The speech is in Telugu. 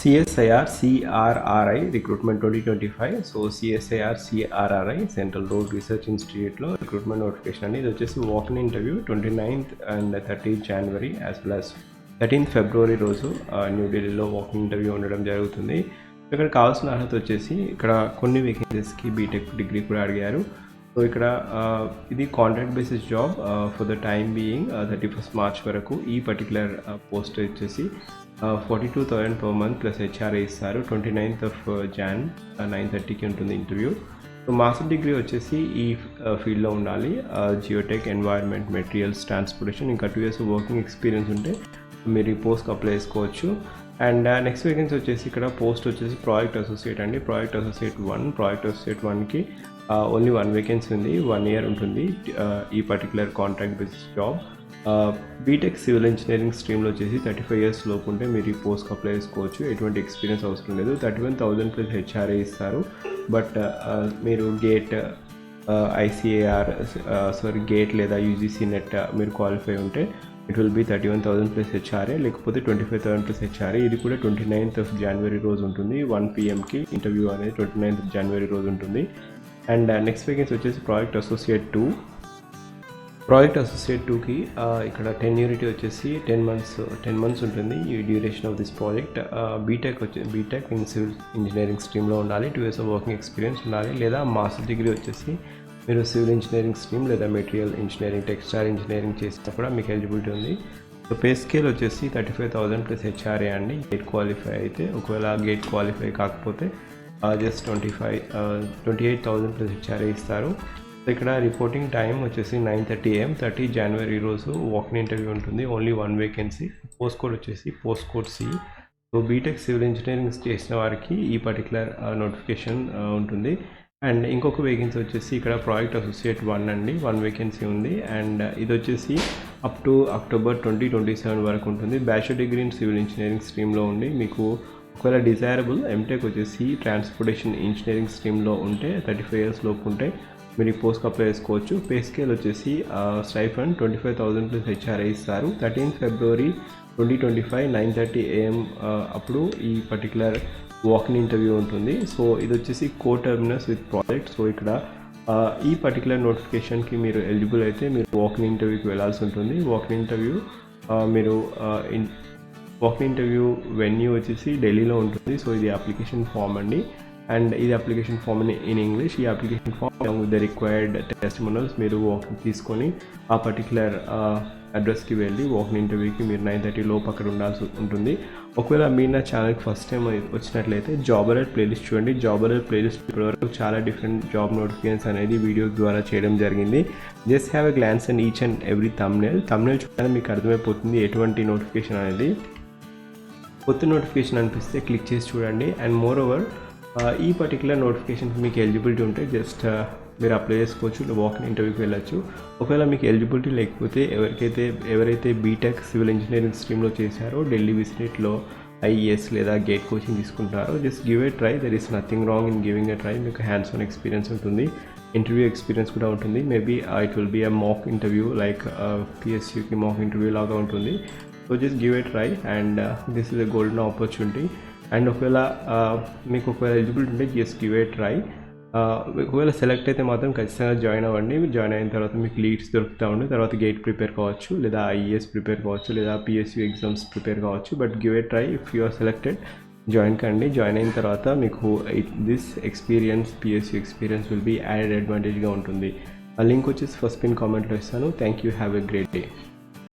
CSIR CRRI recruitment 2025. So CSIR CRRI central road research ఇన్స్టిట్యూట్లో రిక్రూట్మెంట్ నోటిఫికేషన్ అండి. ఇది వచ్చేసి walk-in interview 29th and 30th January as well as 13th February రోజు న్యూఢిల్లీలో వాక్-ఇన్ ఇంటర్వ్యూ ఉండడం జరుగుతుంది. ఇక్కడ కావాల్సిన అర్హత వచ్చేసి ఇక్కడ కొన్ని వేకెన్సీస్కి బీటెక్ డిగ్రీ కూడా అడిగారు. సో ఇక్కడ ఇది contract basis job for the time being 31st March వరకు. ఈ పర్టికులర్ పోస్ట్ వచ్చేసి 42,000 per month ప్లస్ హెచ్ఆర్ఏ ఇస్తారు. 29th of Jan 9:30కి ఉంటుంది ఇంటర్వ్యూ. సో మాస్టర్ డిగ్రీ వచ్చేసి ఈ ఫీల్డ్లో ఉండాలి. జియోటెక్, ఎన్వైర్న్మెంట్, మెటీరియల్స్, ట్రాన్స్పోర్టేషన్, ఇంకా 2 years వర్కింగ్ ఎక్స్పీరియన్స్ ఉంటే మీరు ఈ పోస్ట్కి అప్లై చేసుకోవచ్చు. అండ్ నెక్స్ట్ వేకెన్సీ వచ్చేసి ఇక్కడ పోస్ట్ వచ్చేసి ప్రాజెక్ట్ అసోసియేట్ అండి. ప్రాజెక్ట్ అసోసియేట్ 1, ప్రాజెక్ట్ అసోసియేట్ 1కి ఓన్లీ 1 వేకెన్సీ ఉంది. 1 year ఉంటుంది ఈ particular contract basis job. BTech civil engineering స్ట్రీమ్లో వచ్చేసి 35 years లోపు ఉంటే మీరు ఈ పోస్ట్కి అప్లై చేసుకోవచ్చు. ఎటువంటి ఎక్స్పీరియన్స్ అవసరం లేదు. 31,000 ప్లస్ హెచ్ఆర్ఏ ఇస్తారు. బట్ మీరు గేట్, ఐసీఏఆర్ గేట్ లేదా యూజీసీ నెట్ మీరు క్వాలిఫై ఉంటే it will be 31,000 plus HRA, లేకపోతే 25,000 ప్లస్ హెచ్ఆర్ఏ. ఇది కూడా 29th of January రోజు ఉంటుంది. 1 PM ఇంటర్వ్యూ అనేది 29th of January రోజు ఉంటుంది. అండ్ నెక్స్ట్ వేకెన్సీ వచ్చేసి ప్రాజెక్ట్ అసోసియేట్ 2. ప్రాజెక్ట్ అసోసియేట్ 2కి ఇక్కడ టెన్యూరిటీ వచ్చేసి 10 months ఉంటుంది ఈ duration of this project. BTech in civil engineering స్ట్రీమ్లో ఉండాలి. 2 years వర్కింగ్ ఎక్స్పీరియన్స్ ఉండాలి. లేదా మాస్టర్ డిగ్రీ వచ్చేసి మీరు సివిల్ ఇంజనీరింగ్ స్ట్రీమ్ లేదా మెటీరియల్ ఇంజనీరింగ్, టెక్స్టైల్ ఇంజనీరింగ్ చేసినా కూడా మీకు ఎలిజిబిలిటీ ఉంది. సో పే స్కేల్ వచ్చేసి 35,000 ప్లస్ హెచ్ఆర్ఏ అండి గేట్ క్వాలిఫై అయితే. ఒకవేళ గేట్ క్వాలిఫై కాకపోతే జస్ట్ 28,000 ప్లస్ హెచ్ఆర్ఏ ఇస్తారు. సో ఇక్కడ రిపోర్టింగ్ టైం వచ్చేసి 9:30 AM 30 January రోజు వాక్-ఇన్ ఇంటర్వ్యూ ఉంటుంది. Only 1 vacancy. పోస్ట్ కోడ్ వచ్చేసి post code C. So B Tech civil engineering చేసిన వారికి ఈ పర్టికులర్ నోటిఫికేషన్ ఉంటుంది. అండ్ ఇంకొక వేకెన్సీ వచ్చేసి ఇక్కడ ప్రాజెక్ట్ అసోసియేట్ 1 అండి. 1 వేకెన్సీ ఉంది. అండ్ ఇది వచ్చేసి అప్ టు October 2027 వరకు ఉంటుంది. Bachelor degree in civil engineering స్ట్రీమ్లో ఉండి మీకు ఒకవేళ డిజైరబుల్ ఎంటెక్ వచ్చేసి ట్రాన్స్పోర్టేషన్ ఇంజనీరింగ్ స్ట్రీమ్లో ఉంటే 35 years లోపు ఉంటే మీరు ఈ పోస్ట్కి అప్లై చేసుకోవచ్చు. పే స్కేల్ వచ్చేసి స్టైఫండ్ 25,000 ప్లస్ హెచ్ఆర్ఏ ఇస్తారు. 13th February 2025 9:30 AM అప్పుడు ఈ పర్టికులర్ వాక్-ఇన్ ఇంటర్వ్యూ ఉంటుంది. సో ఇది వచ్చేసి టర్మినస్ విత్ ప్రాజెక్ట్. సో ఇక్కడ ఈ పర్టికులర్ నోటిఫికేషన్కి మీరు ఎలిజిబుల్ అయితే మీరు వాక్-ఇన్ ఇంటర్వ్యూకి వెళ్ళాల్సి ఉంటుంది. వాక్-ఇన్ ఇంటర్వ్యూ వెన్యూ వచ్చేసి ఢిల్లీలో ఉంటుంది. సో ఇది అప్లికేషన్ ఫామ్ అండి. అండ్ ఇది అప్లికేషన్ ఫామ్ ఇన్ ఇంగ్లీష్. ఈ application form with the required testimonials మీరు వాక్-ఇన్ తీసుకొని ఆ పర్టికులర్ అడ్రస్కి వెళ్ళి వాక్-ఇన్ ఇంటర్వ్యూకి మీరు 9:30 లోపు అక్కడ ఉండాల్సి ఉంటుంది. ఒకవేళ మీరు నా ఛానల్కి ఫస్ట్ టైం వచ్చినట్లయితే జాబ్ అలర్ట్ ప్లేలిస్ట్ చూడండి. జాబ్ అలర్ట్ ప్లేలిస్ట్ ఇప్పటివరకు చాలా డిఫరెంట్ జాబ్ నోటిఫికేషన్స్ అనేది వీడియో ద్వారా చేయడం జరిగింది. Just have a glance and each and every thumbnail చూడగానే మీకు అర్థమైపోతుంది ఎటువంటి నోటిఫికేషన్ అనేది. కొత్త నోటిఫికేషన్ అనిపిస్తే క్లిక్ చేసి చూడండి. అండ్ మోర్ ఓవర్ ఈ పర్టికులర్ నోటిఫికేషన్కి మీకు ఎలిజిబిలిటీ ఉంటే జస్ట్ మీరు అప్లై చేసుకోవచ్చు. వాక్-ఇన్ ఇంటర్వ్యూకి వెళ్ళచ్చు. ఒకవేళ మీకు ఎలిజిబిలిటీ లేకపోతే ఎవరైతే బీటెక్ సివిల్ ఇంజనీరింగ్ స్ట్రీమ్లో చేశారో ఢిల్లీ విసినిట్లో IES లేదా గేట్ కోచింగ్ తీసుకుంటారో just give a try. There is nothing wrong in giving a try. మీకు హ్యాండ్స్ ఆన్ ఎక్స్పీరియన్స్ ఉంటుంది. ఇంటర్వ్యూ ఎక్స్పీరియన్స్ కూడా ఉంటుంది. Maybe it will be a mock interview like PSUకి మాక్ ఇంటర్వ్యూ లాగా ఉంటుంది. So just give a try and this is a golden opportunity. And ఒకవేళ ఎలిజిబిలిటీ ఉంటే జస్ట్ గివ్ ఏ ట్రై. ఒకవేళ సెలెక్ట్ అయితే మాత్రం ఖచ్చితంగా జాయిన్ అవ్వండి. జాయిన్ అయిన తర్వాత మీకు లీడ్స్ దొరుకుతూ ఉండి తర్వాత గేట్ ప్రిపేర్ కావచ్చు, లేదా IES ప్రిపేర్ కావచ్చు, లేదా PSU ఎగ్జామ్స్ ప్రిపేర్ కావచ్చు. But give a try. If you are selected join కండి. జాయిన్ అయిన తర్వాత మీకు this experience PSU experience will be added అడ్వాంటేజ్గా ఉంటుంది. ఆ లింక్ వచ్చేసి ఫస్ట్ పిన్ కామెంట్లో ఇస్తాను. Thank you. Have a great day.